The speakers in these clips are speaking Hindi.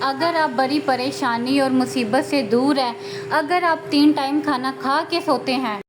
अगर आप बड़ी परेशानी और मुसीबत से दूर हैं, अगर आप 3 टाइम खाना खा के सोते हैं,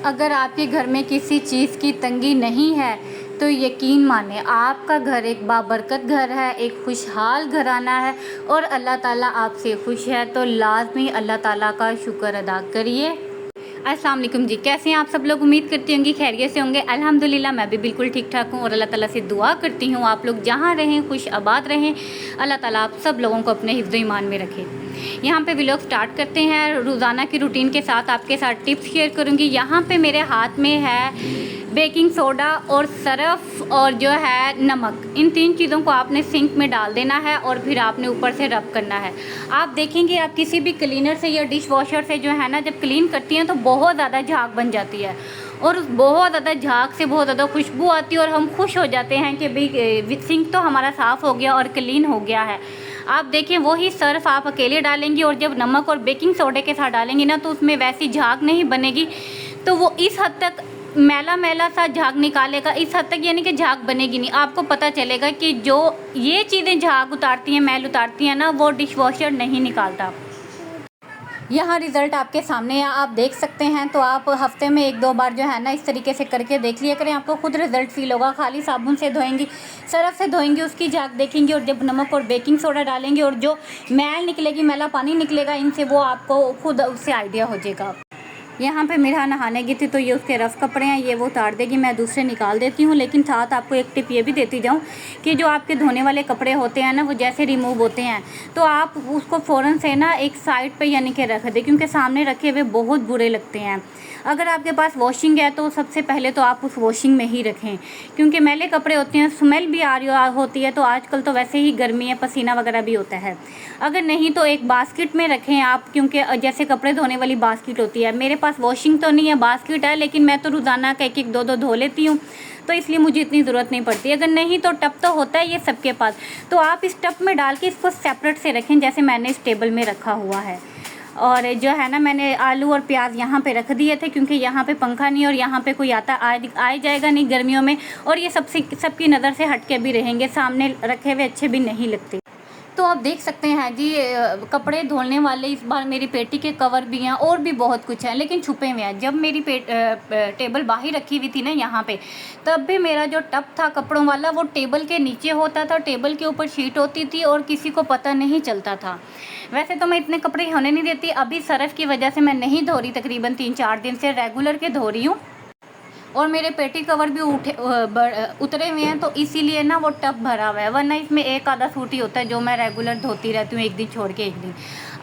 अगर आपके घर में किसी चीज़ की तंगी नहीं है, तो यकीन माने आपका घर एक बाबरकत घर है, एक खुशहाल घराना है और अल्लाह ताला आपसे खुश है। तो लाज़मी अल्लाह ताला का शुक्र अदा करिए। अस्सलाम वालेकुम जी, कैसे हैं आप सब लोग? उम्मीद करती होंगी खैरियत से होंगे। अल्हम्दुलिल्लाह मैं भी बिल्कुल ठीक ठाक हूँ और अल्लाह ताला से दुआ करती हूँ आप लोग जहाँ रहें खुश आबाद रहें। अल्लाह ताला आप सब लोगों को अपने हिफ्ज़ ईमान में रखे। यहाँ पे व्लॉग स्टार्ट करते हैं। रोज़ाना की रूटीन के साथ आपके साथ टिप्स शेयर करूँगी। यहाँ पे मेरे हाथ में है बेकिंग सोडा और सरफ़ और जो है नमक। इन 3 चीज़ों को आपने सिंक में डाल देना है और फिर आपने ऊपर से रब करना है। आप देखेंगे आप किसी भी क्लीनर से या डिश वॉशर से जो है ना, जब क्लीन करती हैं तो बहुत ज़्यादा झाग बन जाती है और उस बहुत ज़्यादा झाग से बहुत ज़्यादा खुशबू आती है और हम खुश हो जाते हैं कि भाई सिंक तो हमारा साफ़ हो गया और क्लीन हो गया है। आप देखें वही सर्फ आप अकेले डालेंगी और जब नमक और बेकिंग सोडे के साथ डालेंगी ना, तो उसमें वैसी झाग नहीं बनेगी। तो वो इस हद तक मैला मैला सा झाग निकालेगा, इस हद तक यानी कि झाग बनेगी नहीं। आपको पता चलेगा कि जो ये चीज़ें झाग उतारती हैं, मैल उतारती हैं ना, वो डिश वॉशर नहीं निकालता। यहाँ रिज़ल्ट आपके सामने है, आप देख सकते हैं। तो आप हफ्ते में 1-2 बार जो है ना इस तरीके से करके देख लिया करें, आपको खुद रिज़ल्ट फील होगा। खाली साबुन से धोएंगी, सरफ से धोएंगी, उसकी झाग देखेंगी और जब नमक और बेकिंग सोडा डालेंगी और जो मैल निकलेगी, मैला पानी निकलेगा इनसे, वो आपको खुद उससे आइडिया हो जाएगा। यहाँ पे मेरा नहाने की थी तो ये उसके रफ़ कपड़े हैं, ये वो उतार देगी, मैं दूसरे निकाल देती हूँ। लेकिन साथ आपको एक टिप ये भी देती जाऊँ कि जो आपके धोने वाले कपड़े होते हैं ना, वो जैसे रिमूव होते हैं तो आप उसको फ़ौरन से ना एक साइड पे यानी कि रख दें, क्योंकि सामने रखे हुए बहुत बुरे लगते हैं। अगर आपके पास वॉशिंग है तो सबसे पहले तो आप उस वॉशिंग में ही रखें, क्योंकि मैले कपड़े होते हैं, स्मेल भी आ रही होती है। तो आजकल तो वैसे ही गर्मी है, पसीना वगैरह भी होता है। अगर नहीं तो एक बास्केट में रखें आप, क्योंकि जैसे कपड़े धोने वाली बास्केट होती है, मेरे पास वॉशिंग तो नहीं है, बास्केट है, लेकिन मैं तो रोज़ाना का 1-1 2-2 धो लेती हूँ, तो इसलिए मुझे इतनी ज़रूरत नहीं पड़ती। अगर नहीं तो टब तो होता है ये सबके पास, तो आप इस टब में डाल के इसको सेपरेट से रखें, जैसे मैंने इस टेबल में रखा हुआ है। और जो है ना, मैंने आलू और प्याज यहाँ पे रख दिए थे, क्योंकि यहाँ पे पंखा नहीं और यहाँ पे कोई आता आ जाएगा नहीं गर्मियों में, और ये सबकी नज़र से हट के भी रहेंगे, सामने रखे हुए अच्छे भी नहीं लगते। तो आप देख सकते हैं जी, कपड़े धोने वाले इस बार मेरी पेटी के कवर भी हैं और भी बहुत कुछ है, लेकिन छुपे हुए हैं। जब मेरी टेबल बाहर रखी हुई थी ना यहाँ पे, तब भी मेरा जो टब था कपड़ों वाला वो टेबल के नीचे होता था, टेबल के ऊपर शीट होती थी और किसी को पता नहीं चलता था। वैसे तो मैं इतने कपड़े होने नहीं देती, अभी सरफ की वजह से मैं नहीं धो रही, तकरीबन 3-4 दिन से रेगुलर के धो रही हूँ। और मेरे पेटी कवर भी उतरे हुए हैं, तो इसीलिए ना वो टब भरा हुआ है, वरना इसमें एक आधा सूट ही होता है जो मैं रेगुलर धोती रहती हूँ, एक दिन छोड़ के एक दिन।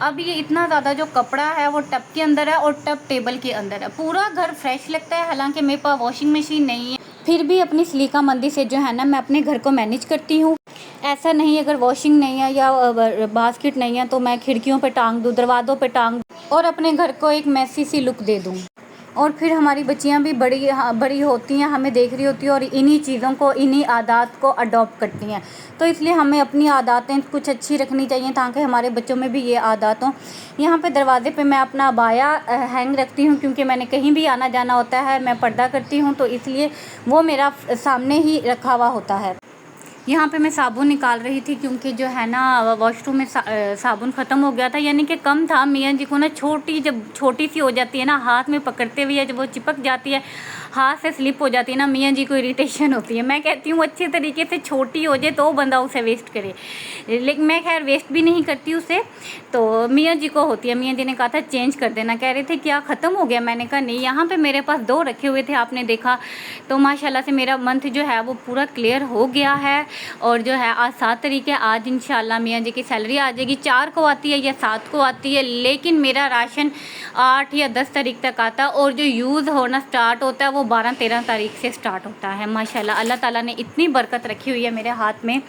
अब ये इतना ज़्यादा जो कपड़ा है वो टब के अंदर है और टब टेबल के अंदर है, पूरा घर फ्रेश लगता है। हालांकि मेरे पास वॉशिंग मशीन नहीं है, फिर भी अपनी सलीका मंदी से जो है ना मैं अपने घर को मैनेज करती हूँ। ऐसा नहीं अगर वॉशिंग नहीं है या बास्केट नहीं है तो मैं खिड़कियों पे टांग दूँ, दरवाज़ों पे टांग दूँ और अपने घर को एक मैसी सी लुक दे दूँ। और फिर हमारी बच्चियां भी बड़ी होती हैं, हमें देख रही होती है और इन्हीं चीज़ों को, इन्हीं आदत को अडॉप्ट करती हैं। तो इसलिए हमें अपनी आदतें कुछ अच्छी रखनी चाहिए ताकि हमारे बच्चों में भी ये आदत हो। यहाँ पे दरवाज़े पे मैं अपना अबाया हैंग रखती हूँ, क्योंकि मैंने कहीं भी आना जाना होता है, मैं पर्दा करती हूँ, तो इसलिए वो मेरा सामने ही रखा हुआ होता है। यहाँ पे मैं साबुन निकाल रही थी, क्योंकि जो है ना वॉशरूम में साबुन ख़त्म हो गया था, यानी कि कम था। मियाँ जी को ना जब छोटी सी हो जाती है ना, हाथ में पकड़ते हुए जब वो चिपक जाती है, हाथ से स्लिप हो जाती है ना, मियाँ जी को इरिटेशन होती है। मैं कहती हूँ अच्छे तरीके से छोटी हो जाए तो बंदा उसे वेस्ट करे, लेकिन मैं खैर वेस्ट भी नहीं करती उसे, तो मियाँ जी को होती है। मियाँ जी ने कहा था चेंज कर देना, कह रहे थे क्या ख़त्म हो गया? मैंने कहा नहीं, यहाँ पे मेरे पास 2 रखे हुए थे, आपने देखा। तो माशाल्लाह से मेरा मंथ जो है वो पूरा क्लियर हो गया है। और जो है आज 7 तारीख है, आज इंशाल्लाह मियाँ जी की सैलरी आ जाएगी। 4 को आती है या 7 को आती है, लेकिन मेरा राशन 8 या 10 तारीख तक आता है और जो यूज़ होना स्टार्ट होता है वो 12-13 तारीख से स्टार्ट होता है। माशाल्लाह अल्लाह ताला ने इतनी बरकत रखी हुई है मेरे हाथ में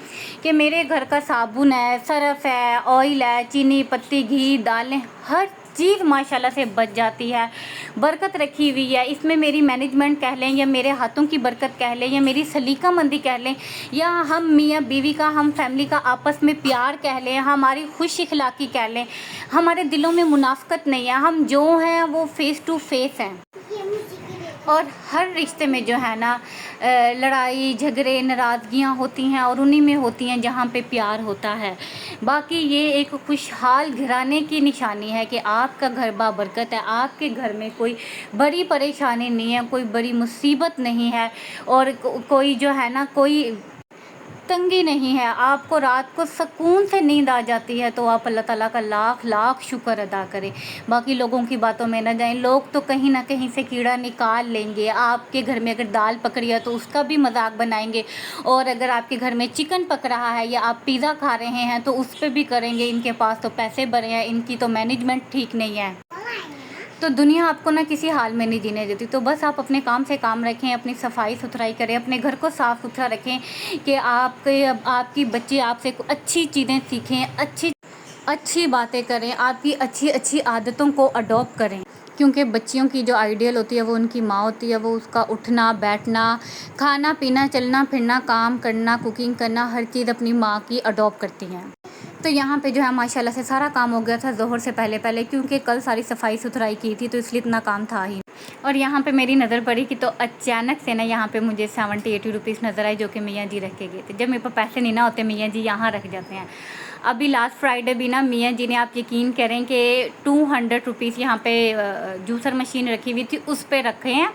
कि मेरे घर का साबुन है, सरफ है, ऑयल है, चीनी पत्ती, घी, दालें, हर चीज़ माशाल्लाह से बच जाती है। बरकत रखी हुई है इसमें, मेरी मैनेजमेंट कह लें या मेरे हाथों की बरकत कह लें या मेरी सलीका मंदी कह लें या हम मियाँ बीवी का, हम फैमिली का आपस में प्यार कह लें, हमारी खुश इखलाकी कह लें, हमारे दिलों में मुनाफकत नहीं है, हम जो हैं वो फेस टू फेस हैं। और हर रिश्ते में जो है ना लड़ाई झगड़े नाराज़गियाँ होती हैं और उन्हीं में होती हैं जहाँ पे प्यार होता है। बाकी ये एक खुशहाल घराने की निशानी है कि आपका घर बाबरकत है, आपके घर में कोई बड़ी परेशानी नहीं है, कोई बड़ी मुसीबत नहीं है और कोई जो है ना कोई तंगी नहीं है। आपको रात को सुकून से नींद आ जाती है तो आप अल्लाह ताला का लाख लाख शुक्र अदा करें। बाकी लोगों की बातों में ना जाएं, लोग तो कहीं ना कहीं से कीड़ा निकाल लेंगे। आपके घर में अगर दाल पक रही है तो उसका भी मजाक बनाएंगे, और अगर आपके घर में चिकन पक रहा है या आप पिज़्ज़ा खा रहे हैं तो उस पर भी करेंगे इनके पास तो पैसे भरे हैं, इनकी तो मैनेजमेंट ठीक नहीं है। तो दुनिया आपको ना किसी हाल में नहीं जीने देती। तो बस आप अपने काम से काम रखें, अपनी सफाई सुथराई करें, अपने घर को साफ़ सुथरा रखें कि आपकी बच्चे आपसे अच्छी चीज़ें सीखें, अच्छी बातें करें, आपकी अच्छी अच्छी आदतों को अडॉप्ट करें। क्योंकि बच्चियों की जो आइडियल होती है वो उनकी माँ होती है, वो उसका उठना बैठना, खाना पीना, चलना फिरना, काम करना, कुकिंग करना, हर चीज़ अपनी माँ की अडॉप्ट करती हैं। तो यहाँ पे जो है माशाल्लाह से सारा काम हो गया था ज़ोहर से पहले क्योंकि कल सारी सफाई सुथराई की थी तो इसलिए इतना काम था ही। और यहाँ पे मेरी नज़र पड़ी कि तो अचानक से ना यहाँ पे मुझे 70-80 रुपीज़ नज़र आए जो कि मियाँ जी रख के गए थे। जब मेरे पास पैसे नहीं ना होते मियाँ जी यहाँ रख जाते हैं। अभी लास्ट फ्राइडे भी ना मियाँ जी ने, आप यकीन करें कि 200 रुपीज़ यहाँ पे जूसर मशीन रखी हुई थी उस पर रखे हैं।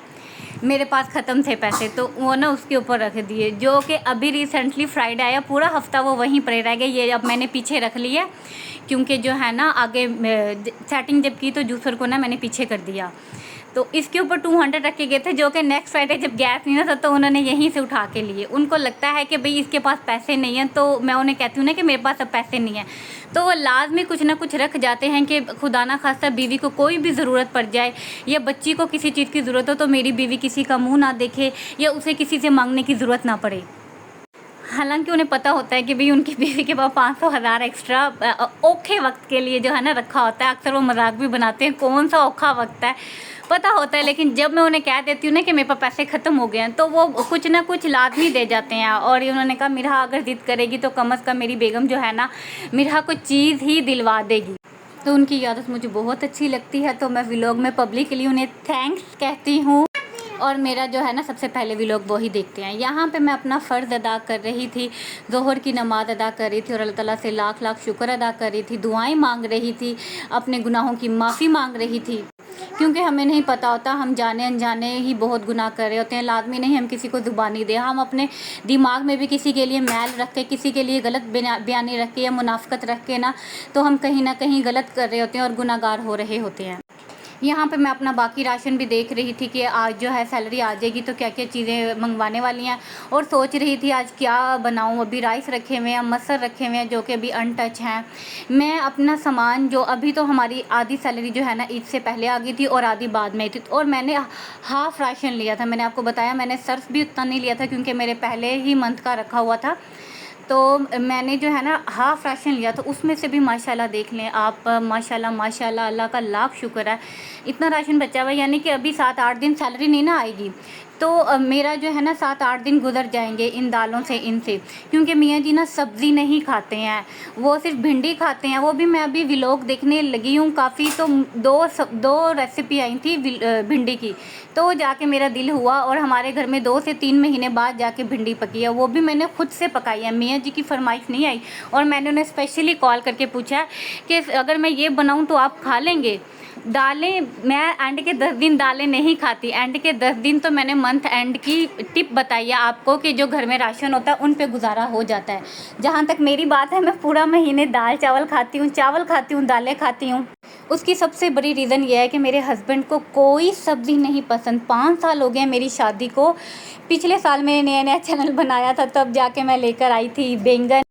मेरे पास ख़त्म थे पैसे तो वो ना उसके ऊपर रख दिए, जो कि अभी रिसेंटली फ्राइडे आया, पूरा हफ्ता वो वहीं पर रह गए। ये अब मैंने पीछे रख लिया क्योंकि जो है ना आगे सेटिंग जब की तो जूसर को ना मैंने पीछे कर दिया। तो इसके ऊपर 200 रखे गए थे जो कि नेक्स्ट फ्राइडे जब गैस नहीं ना था तो उन्होंने यहीं से उठा के लिए। उनको लगता है कि भाई इसके पास पैसे नहीं हैं, तो मैं उन्हें कहती हूँ ना कि मेरे पास अब पैसे नहीं हैं, तो वो लाजमी कुछ ना कुछ रख जाते हैं कि खुदा ना खास्ता बीवी को कोई भी ज़रूरत पड़ जाए या बच्ची को किसी चीज़ की ज़रूरत हो तो मेरी बीवी किसी का मुँह ना देखे या उसे किसी से मांगने की ज़रूरत ना पड़े। हालांकि उन्हें पता होता है कि भाई उनकी बीवी के पास 500,000 एक्स्ट्रा औखे वक्त के लिए जो है ना रखा होता है। अक्सर वो मजाक भी बनाते हैं कौन सा औखा वक्त है, पता होता है, लेकिन जब मैं उन्हें कह देती हूँ ना कि मेरे पास पैसे ख़त्म हो गए हैं तो वो कुछ ना कुछ लाजमी दे जाते हैं। और उन्होंने कहा मिरहा अगर ज़िद करेगी तो कम अज़ कम मेरी बेगम जो है ना मिरहा को चीज़ ही दिलवा देगी। तो उनकी आदत मुझे बहुत अच्छी लगती है, तो मैं व्लॉग में पब्लिकली उन्हें थैंक्स कहती हूँ। और मेरा जो है ना सबसे पहले व्लॉग वो ही देखते हैं। यहाँ पे मैं अपना फ़र्ज़ अदा कर रही थी, ज़ोहर की नमाज़ अदा कर रही थी और अल्लाह ताला से लाख लाख शुक्र अदा कर रही थी, दुआएं मांग रही थी, अपने गुनाहों की माफ़ी मांग रही थी। क्योंकि हमें नहीं पता होता, हम जाने अनजाने ही बहुत गुनाह कर रहे होते हैं। लाजमी नहीं हम किसी को ज़ुबानी दें, हम अपने दिमाग में भी किसी के लिए मैल रख के, किसी के लिए गलत बयानी रख के या मुनाफ़कत रख के ना, तो हम कहीं ना कहीं गलत कर रहे होते हैं और गुनाहगार हो रहे होते हैं। यहाँ पे मैं अपना बाकी राशन भी देख रही थी कि आज जो है सैलरी आ जाएगी तो क्या क्या चीज़ें मंगवाने वाली हैं, और सोच रही थी आज क्या बनाऊँ। अभी राइस रखे हुए हैं, मसर रखे हुए हैं जो कि अभी अनटच हैं। मैं अपना सामान जो अभी तो हमारी आधी सैलरी जो है ना ईद से पहले आ गई थी और आधी बाद में आई थी, और मैंने हाफ़ राशन लिया था। मैंने आपको बताया मैंने सर्फ भी उतना नहीं लिया था क्योंकि मेरे पहले ही मंथ का रखा हुआ था, तो मैंने जो है ना हाफ़ राशन लिया। तो उसमें से भी माशाल्लाह देख लें आप, माशाल्लाह माशाल्लाह अल्लाह का लाख शुक्र है इतना राशन बचा हुआ है। यानी कि अभी 7-8 दिन सैलरी नहीं ना आएगी तो मेरा जो है ना 7-8 दिन गुजर जाएंगे इन दालों से, इनसे। क्योंकि मियाँ जी ना सब्ज़ी नहीं खाते हैं, वो सिर्फ भिंडी खाते हैं। वो भी मैं अभी व्लॉग देखने लगी हूँ काफ़ी, तो दो रेसिपी आई थी भिंडी की, तो जाके मेरा दिल हुआ और हमारे घर में 2 से 3 महीने बाद जाके भिंडी पकी है। वो भी मैंने खुद से पकाई है, मियाँ जी की फरमाइश नहीं आई। और मैंने उन्हें स्पेशली कॉल करके पूछा कि अगर मैं ये बनाऊँ तो आप खा लेंगे। दालें मैं एंड के 10 दिन दालें नहीं खाती, एंड के 10 दिन तो मैंने मंथ एंड की टिप बताई है आपको कि जो घर में राशन होता है उन पे गुजारा हो जाता है। जहाँ तक मेरी बात है मैं पूरा महीने दाल चावल खाती हूँ, दालें खाती हूँ। उसकी सबसे बड़ी रीज़न ये है कि मेरे हस्बैंड को कोई सब्ज़ी नहीं पसंद। 5 साल हो गए मेरी शादी को। पिछले साल मैंने नया चैनल बनाया था तब जाके मैं लेकर आई थी बैंगन,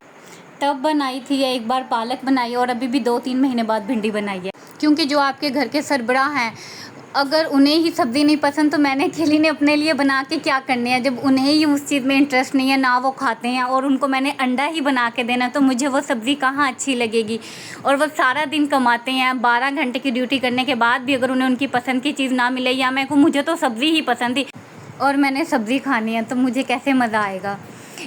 तब बनाई थी, या एक बार पालक बनाई, और अभी भी 2-3 महीने बाद भिंडी बनाई है। क्योंकि जो आपके घर के सरबराह हैं अगर उन्हें ही सब्ज़ी नहीं पसंद तो मैंने अकेली ने अपने लिए बना के क्या करने हैं। जब उन्हें ही उस चीज़ में इंटरेस्ट नहीं है, ना वो खाते हैं, और उनको मैंने अंडा ही बना के देना, तो मुझे वो सब्ज़ी कहाँ अच्छी लगेगी। और वो सारा दिन कमाते हैं, 12 घंटे की ड्यूटी करने के बाद भी अगर उन्हें उनकी पसंद की चीज़ ना मिले, या मैं कहूँ मुझे तो सब्ज़ी ही पसंद थी और मैंने सब्ज़ी खानी है, तो मुझे कैसे मज़ा आएगा।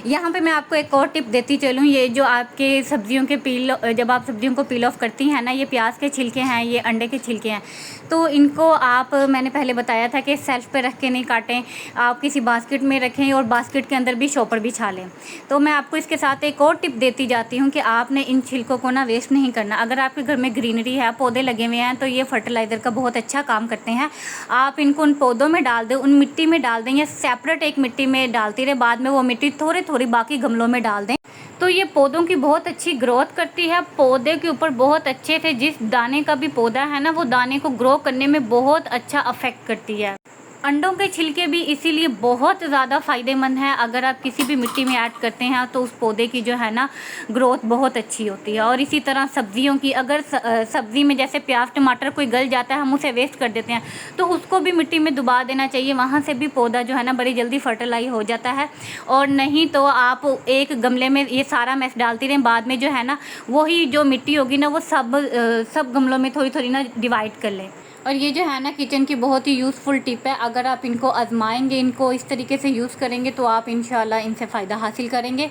यहाँ पे मैं आपको एक और टिप देती चलूँ, ये जो आपके सब्जियों के जब आप सब्जियों को पील ऑफ करती हैं ना, ये प्याज के छिलके हैं, ये अंडे के छिलके हैं, तो इनको आप, मैंने पहले बताया था कि सेल्फ पे रख के नहीं काटें, आप किसी बास्केट में रखें और बास्केट के अंदर भी शॉपर बिछा लें। तो मैं आपको इसके साथ एक और टिप देती जाती हूँ कि आपने इन छिलकों को ना वेस्ट नहीं करना। अगर आपके घर में ग्रीनरी है, पौधे लगे हुए हैं, तो ये फर्टिलाइज़र का बहुत अच्छा काम करते हैं। आप इनको उन पौधों में डाल दें, उन मिट्टी में डाल दें, या सेपरेट एक मिट्टी में डालती रहे, बाद में वो मिट्टी थोड़ी थोड़ी बाकी गमलों में डाल दें, तो ये पौधों की बहुत अच्छी ग्रोथ करती है। पौधे के ऊपर बहुत अच्छे से, जिस दाने का भी पौधा है ना, वो दाने को ग्रो करने में बहुत अच्छा अफेक्ट करती है। अंडों के छिलके भी इसीलिए बहुत ज़्यादा फ़ायदेमंद है। अगर आप किसी भी मिट्टी में ऐड करते हैं तो उस पौधे की जो है ना ग्रोथ बहुत अच्छी होती है। और इसी तरह सब्जियों की, अगर सब्ज़ी में जैसे प्याज टमाटर कोई गल जाता है, हम उसे वेस्ट कर देते हैं, तो उसको भी मिट्टी में डुबा देना चाहिए। वहाँ से भी पौधा जो है ना बड़ी जल्दी फर्टिलाइज हो जाता है। और नहीं तो आप एक गमले में ये सारा मैस डालती रहें, बाद में जो है ना वही जो मिट्टी होगी ना, वो सब गमलों में थोड़ी थोड़ी ना डिवाइड कर लें। और ये जो है ना किचन की बहुत ही यूज़फुल टिप है। अगर आप इनको आजमाएंगे, इनको इस तरीके से यूज़ करेंगे, तो आप इंशाल्लाह इनसे फ़ायदा हासिल करेंगे।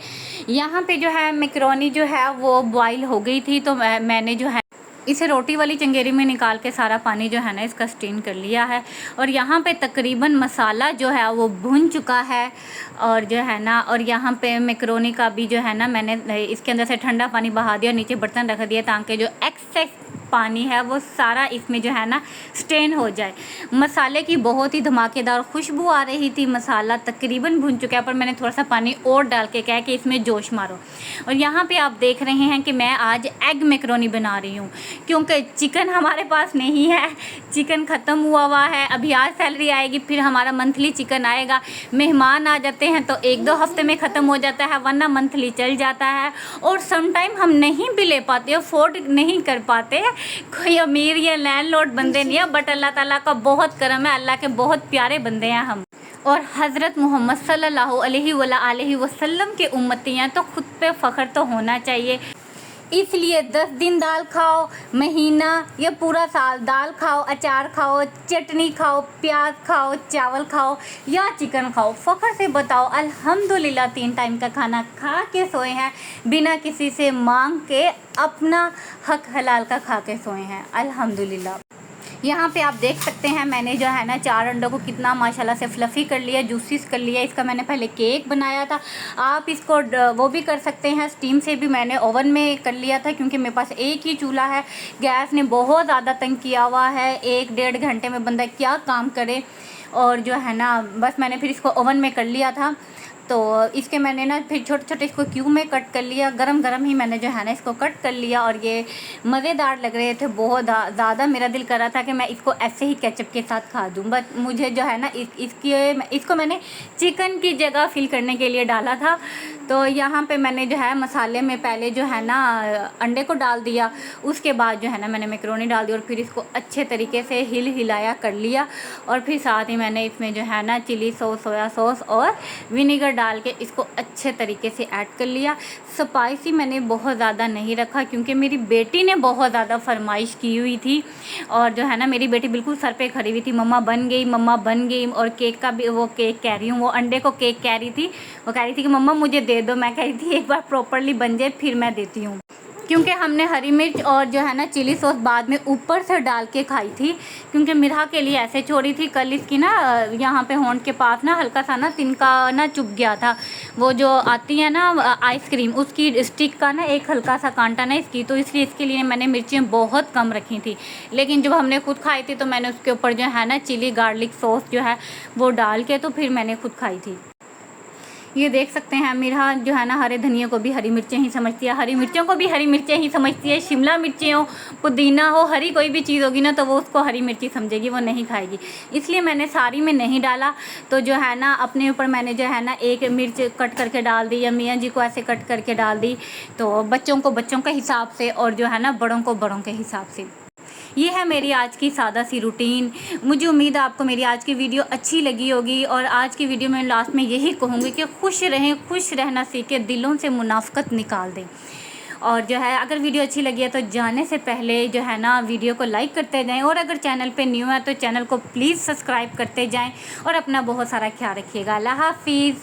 यहाँ पे जो है मैकरोनी जो है वो बॉईल हो गई थी, तो मैंने जो है इसे रोटी वाली चंगेरी में निकाल के सारा पानी जो है ना इसका स्ट्रेन कर लिया है। और यहाँ पे तकरीबन मसाला जो है वो भुन चुका है। और जो है ना, और यहाँ पे मैकरोनी का भी जो है ना, मैंने इसके अंदर से ठंडा पानी बहा दिया, नीचे बर्तन रख दिया, ताकि जो एक्सेस पानी है वो सारा इसमें जो है ना स्ट्रेन हो जाए। मसाले की बहुत ही धमाकेदार खुशबू आ रही थी। मसाला तकरीबन भुन चुका है, पर मैंने थोड़ा सा पानी और डाल के कहा कि इसमें जोश मारो। और यहाँ पे आप देख रहे हैं कि मैं आज एग मैकरोनी बना रही हूँ, क्योंकि चिकन हमारे पास नहीं है, चिकन ख़त्म हुआ है। अभी आज सैलरी आएगी, फिर हमारा मंथली चिकन आएगा। मेहमान आ जाते हैं तो 1-2 हफ्ते में ख़त्म हो जाता है, वरना मंथली चल जाता है। और समटाइम हम नहीं भी ले पाते, अफोर्ड नहीं कर पाते, कोई अमीर या लैंडलॉर्ड बंदे नहीं है, बट अल्लाह ताला का बहुत करम है, अल्लाह के बहुत प्यारे बंदे हैं हम। और हज़रत मोहम्मद सल्लल्लाहु अलैहि वसल्लम के उम्मती हैं, तो खुद पे फ़ख्र तो होना चाहिए। इसलिए 10 दिन दाल खाओ, महीना या पूरा साल दाल खाओ, अचार खाओ, चटनी खाओ, प्याज खाओ, चावल खाओ या चिकन खाओ, फ़ख्र से बताओ अल्हम्दुलिल्लाह 3 टाइम का खाना खा के सोए हैं, बिना किसी से मांग के, अपना हक हलाल का खा के सोए हैं अल्हम्दुलिल्लाह। यहाँ पे आप देख सकते हैं मैंने जो है ना 4 अंडों को कितना माशाल्लाह से फ्लफ़ी कर लिया, जूसीस कर लिया। इसका मैंने पहले केक बनाया था। आप इसको वो भी कर सकते हैं, स्टीम से भी मैंने ओवन में कर लिया था, क्योंकि मेरे पास एक ही चूल्हा है। गैस ने बहुत ज़्यादा तंग किया हुआ है, 1-1.5 घंटे में बंदा क्या काम करे। और जो है ना बस मैंने फिर इसको ओवन में कर लिया था। तो इसके मैंने ना फिर छोटे छोटे इसको क्यूब में कट कर लिया, गरम गरम ही मैंने जो है ना इसको कट कर लिया। और ये मज़ेदार लग रहे थे बहुत ज़्यादा। मेरा दिल कर रहा था कि मैं इसको ऐसे ही केचप के साथ खा दूँ, बट मुझे जो है ना इसको मैंने चिकन की जगह फिल करने के लिए डाला था। तो यहाँ पे मैंने जो है मसाले में पहले जो है ना अंडे को डाल दिया, उसके बाद जो है ना मैंने मैकरोनी डाल दी, और फिर इसको अच्छे तरीके से हिलाया कर लिया। और फिर साथ ही मैंने इसमें जो है ना चिली सॉस, सोया सॉस और विनेगर डाल के इसको अच्छे तरीके से ऐड कर लिया। स्पाइसी मैंने बहुत ज़्यादा नहीं रखा, क्योंकि मेरी बेटी ने बहुत ज़्यादा फरमाइश की हुई थी। और जो है ना मेरी बेटी बिल्कुल सर पे खड़ी हुई थी, मम्मा बन गई, मम्मा बन गई। और केक का भी, वो केक कह रही हूँ, वो अंडे को केक कह रही थी। वो कह रही थी कि मम्मा मुझे दे दो। मैं कह रही थी एक बार प्रॉपरली बन जाए फिर मैं देती हूँ, क्योंकि हमने हरी मिर्च और जो है ना चिली सॉस बाद में ऊपर से डाल के खाई थी, क्योंकि मिर्हा के लिए ऐसे छोड़ी थी। कल इसकी ना यहाँ पे होंठ के पास ना हल्का सा ना तिनका ना चुभ गया था। वो जो आती है ना आइसक्रीम, उसकी स्टिक का ना एक हल्का सा कांटा ना इसकी, तो इसलिए इसके लिए मैंने मिर्चें बहुत कम रखी थी। लेकिन जब हमने खुद खाई थी तो मैंने उसके ऊपर जो है ना चिली गार्लिक सॉस जो है वो डाल के तो फिर मैंने खुद खाई थी। ये देख सकते हैं मिर्हा जो है ना हरे धनिया को भी हरी मिर्चें ही समझती है, हरी मिर्चों को भी हरी मिर्चें ही समझती है। शिमला मिर्चें हो, पुदीना हो, हरी कोई भी चीज़ होगी ना तो वो उसको हरी मिर्ची समझेगी, वो नहीं खाएगी। इसलिए मैंने सारी में नहीं डाला। तो जो है ना अपने ऊपर मैंने जो है ना एक मिर्च कट करके डाल दी, या मियाँ जी को ऐसे कट करके डाल दी। तो बच्चों को बच्चों के हिसाब से, और जो है ना बड़ों को बड़ों के हिसाब से। ये है मेरी आज की सादा सी रूटीन। मुझे उम्मीद है आपको मेरी आज की वीडियो अच्छी लगी होगी। और आज की वीडियो में लास्ट में यही कहूँगी कि खुश रहें, खुश रहना सीखें, दिलों से मुनाफ़क़त निकाल दें। और जो है अगर वीडियो अच्छी लगी है तो जाने से पहले जो है ना वीडियो को लाइक करते जाएं, और अगर चैनल पे न्यू है तो चैनल को प्लीज़ सब्सक्राइब करते जाएं, और अपना बहुत सारा ख्याल रखिएगा। अल्लाह हाफिज़।